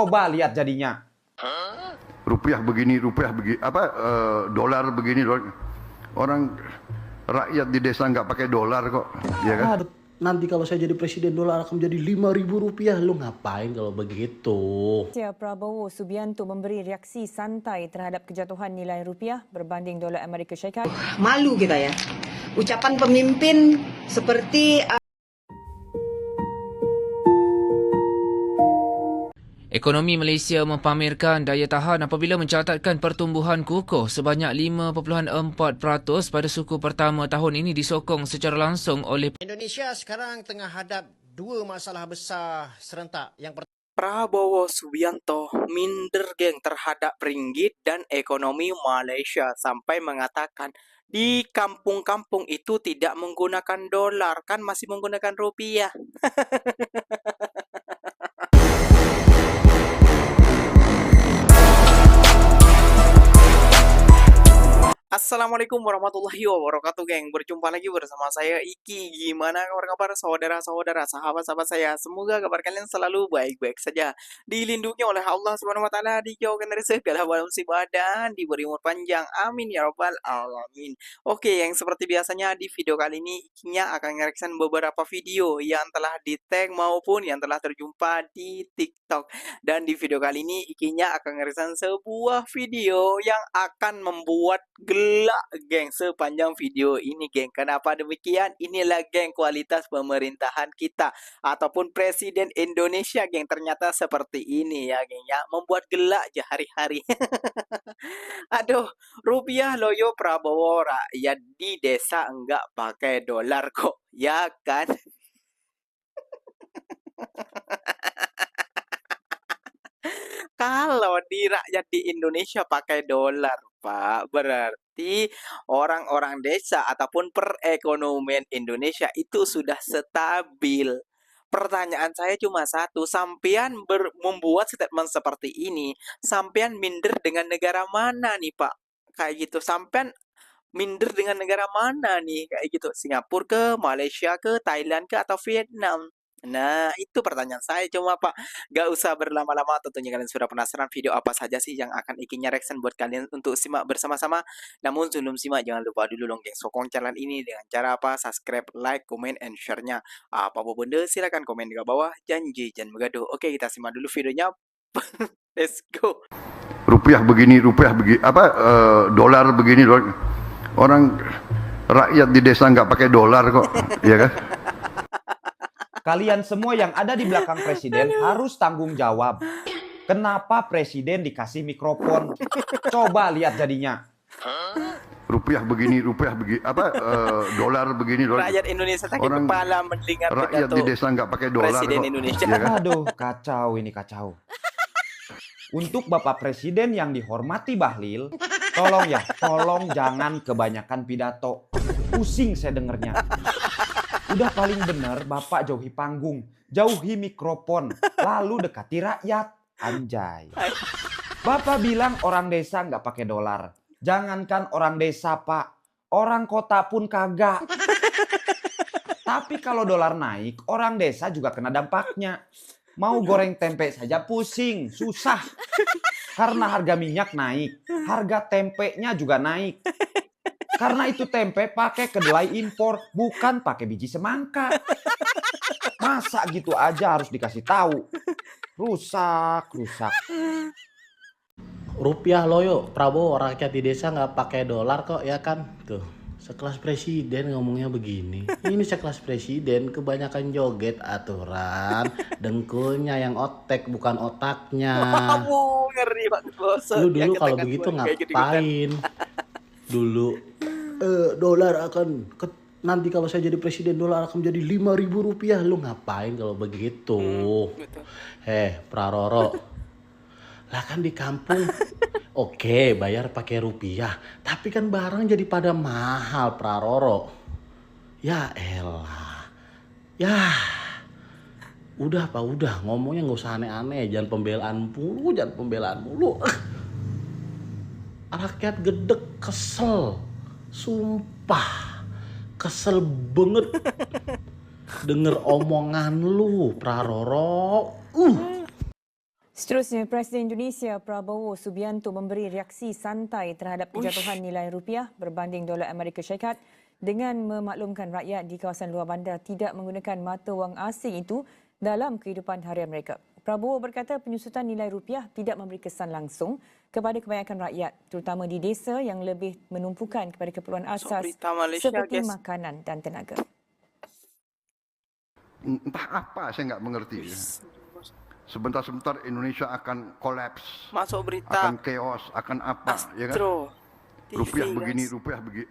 Coba lihat jadinya. Rupiah begini, dolar begini, orang rakyat di desa nggak pakai dolar kok, ya kan? Nanti kalau saya jadi presiden dolar akan menjadi Rp5.000. Lu ngapain kalau begitu? Prabowo Subianto memberi reaksi santai terhadap kejatuhan nilai rupiah berbanding dolar Amerika Syarikat. Malu kita ya. Ucapan pemimpin seperti Ekonomi Malaysia mempamerkan daya tahan apabila mencatatkan pertumbuhan kukuh sebanyak 5.4% pada suku pertama tahun ini disokong secara langsung oleh Indonesia sekarang tengah hadap dua masalah besar serentak. Yang pertama, Prabowo Subianto minder geng terhadap ringgit dan ekonomi Malaysia sampai mengatakan di kampung-kampung itu tidak menggunakan dolar, kan masih menggunakan rupiah. Assalamualaikum warahmatullahi wabarakatuh, geng. Berjumpa lagi bersama saya Iki. Gimana kabar saudara-saudara, sahabat-sahabat saya? Semoga kabar kalian selalu baik-baik saja, dilindungi oleh Allah Subhanahu wa taala, dijauhkan dari segala musibah dan diberi umur panjang. Amin ya rabbal alamin. Oke, yang seperti biasanya di video kali ini Ikinya akan nge-reaction beberapa video yang telah di-tag maupun yang telah terjumpa di TikTok. Dan di video kali ini Ikinya akan nge-reaction sebuah video yang akan membuat gelak, geng, sepanjang video ini, geng. Kenapa demikian? Inilah, geng, kualitas pemerintahan kita ataupun presiden Indonesia, geng. Ternyata seperti ini ya, geng, ya. Membuat gelak aja hari-hari. Aduh, rupiah loyo Prabowo, rakyat di desa enggak pakai dolar kok, ya kan? Kalau di rakyat di Indonesia pakai dolar, Pak, berarti orang-orang desa ataupun perekonomian Indonesia itu sudah stabil. Pertanyaan saya cuma satu, sampean membuat statement seperti ini, sampean minder dengan negara mana nih, Pak? Kayak gitu, sampean minder dengan negara mana nih? Kayak gitu, Singapura ke, Malaysia ke, Thailand ke, atau Vietnam? Nah, itu pertanyaan saya cuma, Pak. Gak usah berlama-lama, tentunya kalian sudah penasaran video apa saja sih yang akan Ikinya reaction buat kalian untuk simak bersama-sama. Namun sebelum simak, jangan lupa dulu dong, geng, sokong channel ini dengan cara apa? Subscribe, like, comment, and share-nya. Apa-apa benda, silakan komen di bawah. Janji, jangan begaduh. Oke, kita simak dulu videonya. Let's go. Rupiah begini, dolar begini, orang rakyat di desa nggak pakai dolar kok, ya kan? Kalian semua yang ada di belakang presiden harus tanggung jawab. Kenapa presiden dikasih mikrofon? Coba lihat jadinya. Rupiah begini, dolar begini, Rakyat Indonesia sakit kepala mendengar rakyat di desa nggak pakai dolar presiden kok, Indonesia. ya kan? Aduh, kacau ini, kacau. Untuk Bapak Presiden yang dihormati Bahlil, tolong jangan kebanyakan pidato. Pusing saya dengernya. Udah paling bener Bapak jauhi panggung, jauhi mikrofon, lalu dekati rakyat. Anjay. Bapak bilang orang desa nggak pakai dolar. Jangankan orang desa, Pak. Orang kota pun kagak. Tapi kalau dolar naik, orang desa juga kena dampaknya. Mau goreng tempe saja pusing, susah. Karena harga minyak naik, harga tempenya juga naik. Karena itu tempe pakai kedelai impor, bukan pakai biji semangka. Masa gitu aja harus dikasih tahu? Rusak. Rupiah loyo, Prabowo rakyat di desa nggak pakai dolar kok, ya kan? Tuh, sekelas presiden ngomongnya begini. Ini sekelas presiden kebanyakan joget aturan, dengkulnya yang otek bukan otaknya. Kamu ngeri banget, bos. Lu dulu kalau begitu ngapain? Dulu dolar akan nanti kalau saya jadi presiden dolar akan menjadi Rp5.000. Lu ngapain kalau begitu? Praroro, lah kan di kampung oke, bayar pakai rupiah, tapi kan barang jadi pada mahal, Praroro. Ya elah, ya udah Pak, udah ngomongnya nggak usah aneh-aneh, jangan pembelaan mulu. Rakyat gedek, kesel, sumpah kesel banget denger omongan lu, Praroro. Seterusnya, Presiden Indonesia Prabowo Subianto memberi reaksi santai terhadap kejatuhan nilai rupiah berbanding dolar Amerika Syarikat dengan memaklumkan rakyat di kawasan luar bandar tidak menggunakan mata wang asing itu dalam kehidupan harian mereka. Prabowo berkata penyusutan nilai rupiah tidak memberi kesan langsung kepada kebanyakan rakyat, terutama di desa yang lebih menumpukan kepada keperluan asas seperti makanan dan tenaga. Entah apa saya nggak mengerti. Sebentar-sebentar Indonesia akan kolaps, Masuk berita akan chaos, akan apa, ya kan? Astro Rupiah TV, begini, guys. rupiah begini,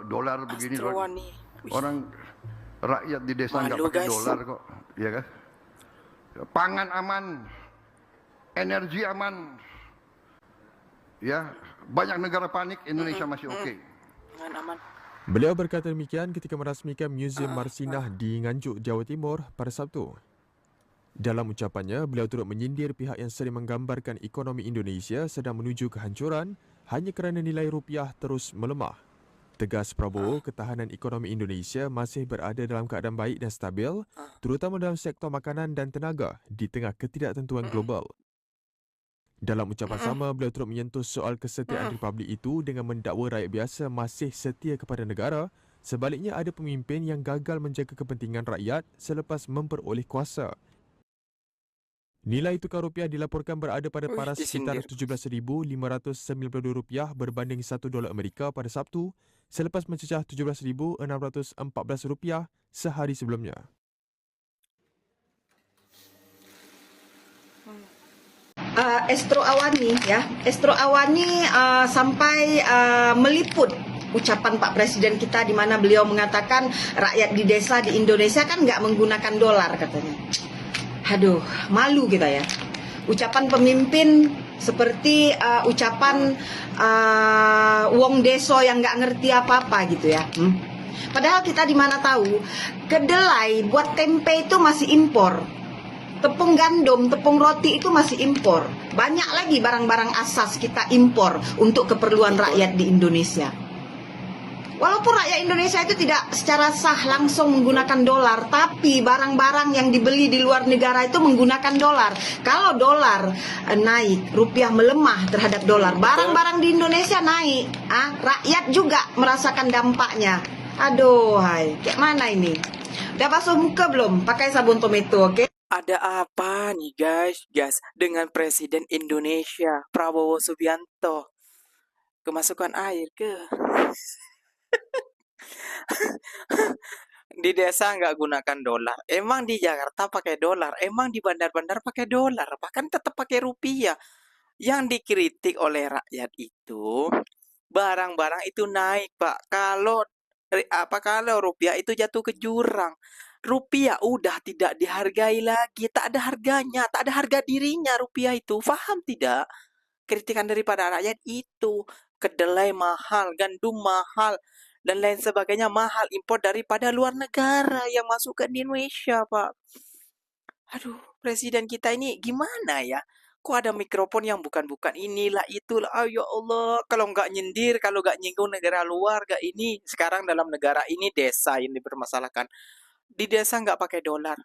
dolar begini. Astro One nih. Wih, Orang rakyat di desa nggak malu, pakai guys. dolar kok, ya kan? Pangan aman, energi aman, ya banyak negara panik, Indonesia masih oke. aman. Beliau berkata demikian ketika merasmikan Museum Marsinah di Nganjuk, Jawa Timur pada Sabtu. Dalam ucapannya, beliau turut menyindir pihak yang sering menggambarkan ekonomi Indonesia sedang menuju kehancuran hanya kerana nilai rupiah terus melemah. Tegas Prabowo, ketahanan ekonomi Indonesia masih berada dalam keadaan baik dan stabil, terutama dalam sektor makanan dan tenaga di tengah ketidaktentuan global. Dalam ucapan sama, beliau turut menyentuh soal kesetiaan republik itu dengan mendakwa rakyat biasa masih setia kepada negara, sebaliknya ada pemimpin yang gagal menjaga kepentingan rakyat selepas memperoleh kuasa. Nilai tukar rupiah dilaporkan berada pada paras sekitar RM17,592 berbanding $1 Amerika pada Sabtu, selepas mencecah RM17,614 sehari sebelumnya. Astro Awani ya, Astro Awani sampai meliput ucapan Pak Presiden kita di mana beliau mengatakan rakyat di desa di Indonesia kan nggak menggunakan dolar katanya. Aduh, malu kita ya. Ucapan pemimpin seperti ucapan wong deso yang nggak ngerti apa-apa gitu ya. Padahal kita di mana tahu kedelai buat tempe itu masih impor. Tepung gandum, tepung roti itu masih impor. Banyak lagi barang-barang asas kita impor untuk keperluan rakyat di Indonesia. Walaupun rakyat Indonesia itu tidak secara sah langsung menggunakan dolar, tapi barang-barang yang dibeli di luar negara itu menggunakan dolar. Kalau dolar naik, rupiah melemah terhadap dolar, barang-barang di Indonesia naik. Rakyat juga merasakan dampaknya. Aduh, hai, kayak mana ini? Udah basuh muka belum? Pakai sabun tomato, oke? Ada apa nih guys dengan Presiden Indonesia Prabowo Subianto? Kemasukan air ke? Di desa nggak gunakan dolar. Emang di Jakarta pakai dolar. Emang di bandar-bandar pakai dolar. Bahkan tetap pakai rupiah. Yang dikritik oleh rakyat itu barang-barang itu naik, Pak. Kalau rupiah itu jatuh ke jurang. Rupiah udah tidak dihargai lagi. Tak ada harganya. Tak ada harga dirinya rupiah itu. Paham tidak? Kritikan daripada rakyat itu. Kedelai mahal, gandum mahal, dan lain sebagainya mahal, impor daripada luar negara yang masuk ke Indonesia, Pak. Aduh, presiden kita ini gimana ya? Kok ada mikrofon yang bukan-bukan, inilah itulah. Ya Allah, kalau nggak nyindir, kalau nggak nyinggung negara luar, nggak ini. Sekarang dalam negara ini desa yang dipermasalahkan. Di desa nggak pakai dolar.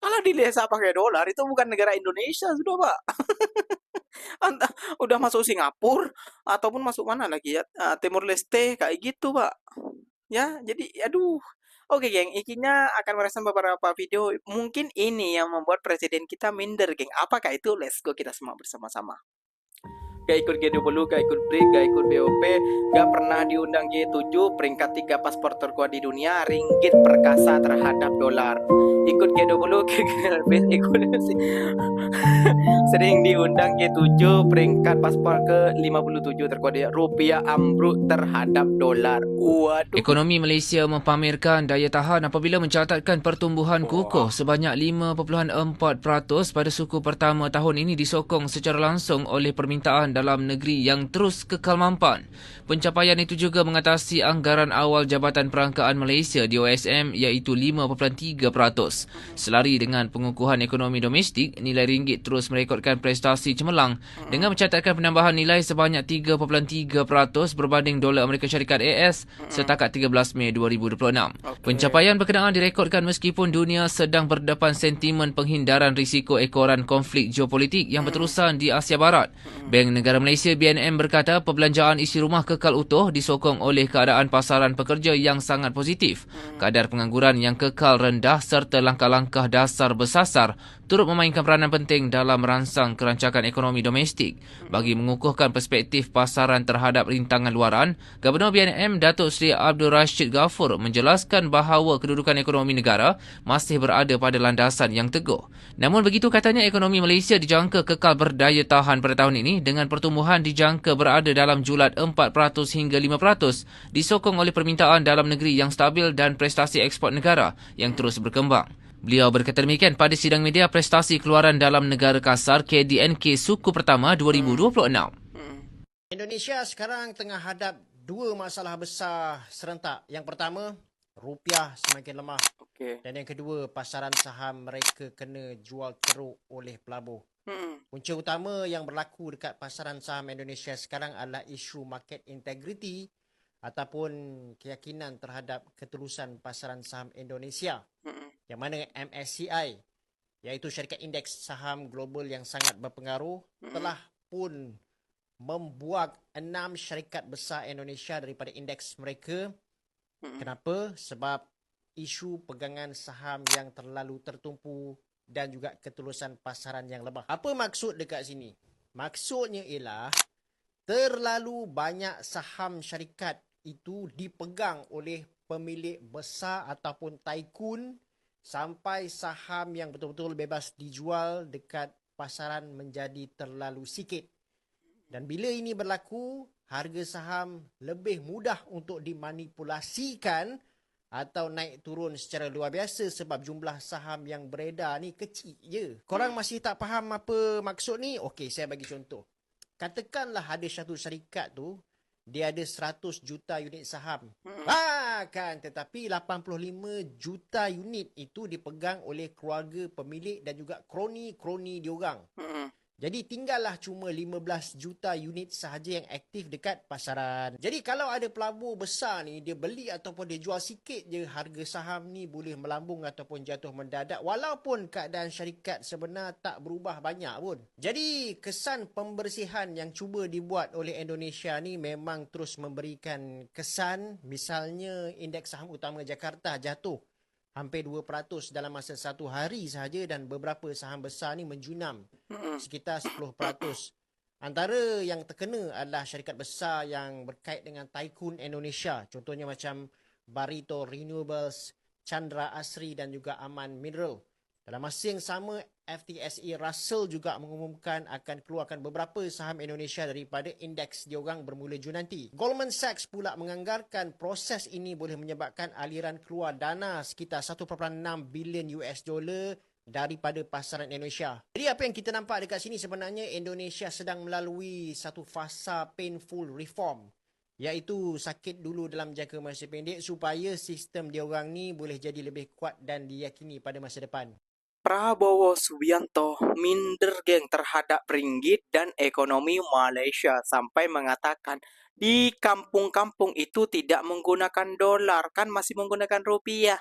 Kalau di desa pakai dolar, itu bukan negara Indonesia sudah, Pak. Entah udah masuk Singapura ataupun masuk mana lagi ya, Timur Leste kayak gitu, Pak. Ya, jadi aduh. Oke, geng, ikinya akan merespon beberapa video. Mungkin ini yang membuat presiden kita minder, geng. Apakah itu? Let's go, kita semua bersama-sama. Gak ikut G20, gak ikut BRIC, gak ikut BOP, gak pernah diundang G7, peringkat 3 paspor terkuat di dunia, ringgit perkasa terhadap dolar. Ikut G20, ikut sering diundang G7, peringkat paspor ke 57 terkuat di rupiah ambruk terhadap dolar. Waduh. Ekonomi Malaysia mempamerkan daya tahan apabila mencatatkan pertumbuhan kukuh sebanyak 5.4% pada suku pertama tahun ini disokong secara langsung oleh permintaan dalam negeri yang terus kekal mampan. Pencapaian itu juga mengatasi anggaran awal Jabatan Perangkaan Malaysia di OSM iaitu 5.3%. Selari dengan pengukuhan ekonomi domestik, nilai ringgit terus merekodkan prestasi cemerlang dengan mencatatkan penambahan nilai sebanyak 3.3% berbanding dolar Amerika Syarikat AS setakat 13 Mei 2026. Pencapaian berkenaan direkodkan meskipun dunia sedang berdepan sentimen penghindaran risiko ekoran konflik geopolitik yang berterusan di Asia Barat. Bank Negara Malaysia BNM berkata perbelanjaan isi rumah kekal utuh disokong oleh keadaan pasaran pekerja yang sangat positif, kadar pengangguran yang kekal rendah serta langkah-langkah dasar bersasar turut memainkan peranan penting dalam merangsang kerancakan ekonomi domestik. Bagi mengukuhkan perspektif pasaran terhadap rintangan luaran, Gubernur BNM Datuk Seri Abdul Rashid Ghafur menjelaskan bahawa kedudukan ekonomi negara masih berada pada landasan yang teguh. Namun begitu katanya, ekonomi Malaysia dijangka kekal berdaya tahan pada tahun ini dengan pertumbuhan dijangka berada dalam julat 4% hingga 5%, disokong oleh permintaan dalam negeri yang stabil dan prestasi ekspor negara yang terus berkembang. Beliau berkata demikian pada sidang media prestasi keluaran dalam negara kasar KDNK Suku Pertama 2026. Indonesia sekarang tengah hadap dua masalah besar serentak. Yang pertama, rupiah semakin lemah. Dan yang kedua, pasaran saham mereka kena jual teruk oleh pelabur. Punca utama yang berlaku dekat pasaran saham Indonesia sekarang adalah isu market integrity ataupun keyakinan terhadap ketulusan pasaran saham Indonesia. Yang mana MSCI, iaitu syarikat indeks saham global yang sangat berpengaruh, telah pun membuang 6 syarikat besar Indonesia daripada indeks mereka. Kenapa? Sebab isu pegangan saham yang terlalu tertumpu dan juga ketulusan pasaran yang lemah. Apa maksud dekat sini? Maksudnya ialah terlalu banyak saham syarikat itu dipegang oleh pemilik besar ataupun tycoon sampai saham yang betul-betul bebas dijual dekat pasaran menjadi terlalu sikit. Dan bila ini berlaku, harga saham lebih mudah untuk dimanipulasikan atau naik turun secara luar biasa sebab jumlah saham yang beredar ni kecil je. Korang masih tak faham apa maksud ni? Okey, saya bagi contoh. Katakanlah ada satu syarikat tu, dia ada 100 juta unit saham. Kan, tetapi 85 juta unit itu dipegang oleh keluarga pemilik dan juga kroni-kroni diorang. Jadi tinggallah cuma 15 juta unit sahaja yang aktif dekat pasaran. Jadi kalau ada pelabur besar ni, dia beli ataupun dia jual sikit je, harga saham ni boleh melambung ataupun jatuh mendadak walaupun keadaan syarikat sebenar tak berubah banyak pun. Jadi kesan pembersihan yang cuba dibuat oleh Indonesia ni memang terus memberikan kesan. Misalnya indeks saham utama Jakarta jatuh hampir 2% dalam masa satu hari sahaja dan beberapa saham besar ni menjunam sekitar 10%. Antara yang terkena adalah syarikat besar yang berkait dengan tycoon Indonesia. Contohnya macam Barito Renewables, Chandra Asri dan juga Aman Mineral. Dalam masa yang sama, FTSE Russell juga mengumumkan akan keluarkan beberapa saham Indonesia daripada indeks diorang bermula Jun nanti. Goldman Sachs pula menganggarkan proses ini boleh menyebabkan aliran keluar dana sekitar 1.6 bilion US dollar daripada pasaran Indonesia. Jadi apa yang kita nampak dekat sini sebenarnya Indonesia sedang melalui satu fasa painful reform, iaitu sakit dulu dalam jangka masa pendek supaya sistem diorang ni boleh jadi lebih kuat dan diyakini pada masa depan. Prabowo Subianto minder geng terhadap ringgit dan ekonomi Malaysia sampai mengatakan di kampung-kampung itu tidak menggunakan dolar, kan masih menggunakan rupiah.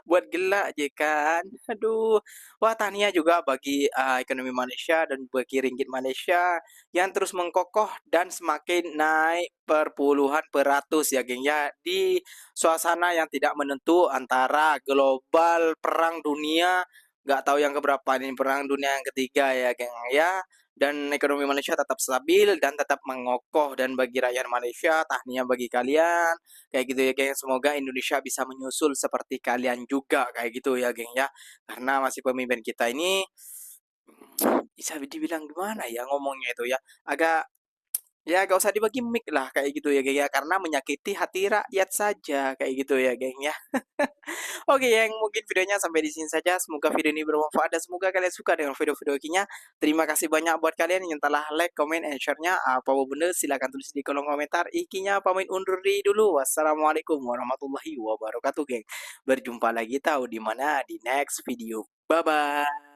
Buat gelak je kan. Aduh. Wah, tahniah juga bagi ekonomi Malaysia dan bagi ringgit Malaysia yang terus mengkokoh dan semakin naik perpuluhan peratus ya geng ya, di suasana yang tidak menentu antara global perang dunia, nggak tahu yang keberapa ini, perang dunia yang ketiga ya geng ya. Dan ekonomi Malaysia tetap stabil dan tetap mengokoh, dan bagi rakyat Malaysia tahniah bagi kalian kayak gitu ya geng. Semoga Indonesia bisa menyusul seperti kalian juga kayak gitu ya geng ya, karena masih pemimpin kita ini bisa dibilang gimana ya ngomongnya itu ya, agak Ya gak usah dibagi mic lah kayak gitu ya geng ya, karena menyakiti hati rakyat saja kayak gitu ya geng ya. Oke geng, mungkin videonya sampai di sini saja. Semoga video ini bermanfaat dan semoga kalian suka dengan video-video Ikinya. Terima kasih banyak buat kalian yang telah like, comment, and share-nya. Apa bener silahkan tulis di kolom komentar. Ikinya pamit undur diri dulu. Wassalamualaikum warahmatullahi wabarakatuh geng. Berjumpa lagi tahu di mana di next video. Bye bye.